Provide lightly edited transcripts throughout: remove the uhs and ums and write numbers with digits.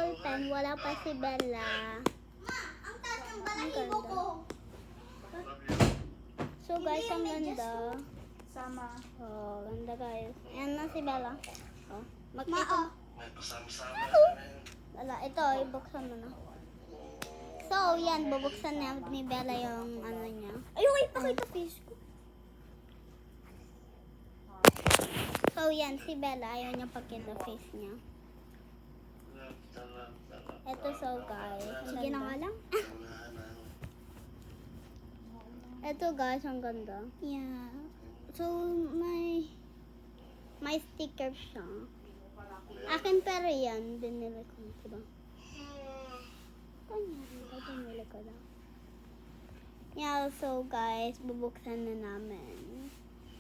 ball pen. Wala pa si Bella. Ang taas ng balahibo ko. So guys, ang ganda. Sama. Oh, ganda guys. Ayan na si Bella. Oh, Ma, May pasama-sama Wala, ito, ibuksan mo na. So, yan, bubuksan na ni Bella yung ano niya. Ayun, ipakita face ko. So, yan, si Bella, ayaw niya pakita face niya. Ito, so guys. Sige na nga lang. Ito guys, ang ganda. Yeah. So, may sticker siya. Akin pero yan, binili ko. Diba? Binili ko lang. Yeah, so guys, bubuksan na namin.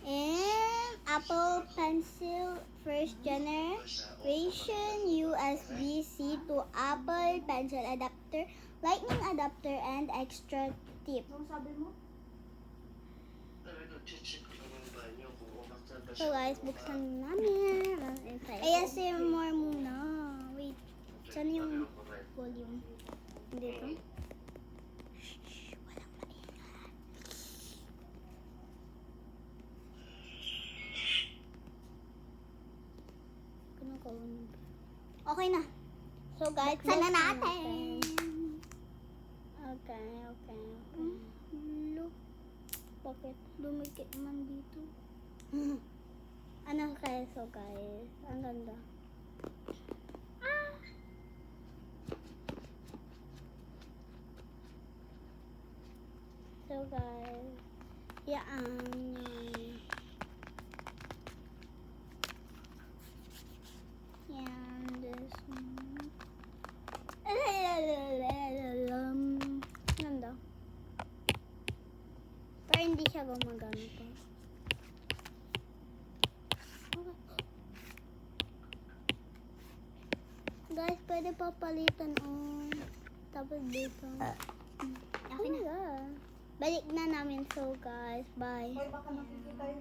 And Apple Pencil first generation USB-C to Apple Pencil adapter, lightning adapter, and extra tip. Anong sabi mo? So guys, buksan na namin. ASMR muna. Wait, saan yung volume? Dito? Shh, walang maingay. Okay na. So guys, Buksan na buksan natin. Okay. Look. Bakit? Dumikit man dito. Ano kaya so guys? Ang ganda. So guys, yan. Yan, this one. Ganda. Pero hindi siya gumagana pa. Guys, pwede papalitan tapos dito. Okay na. Balik na namin. So guys, bye. Hoy, baka nakikita yung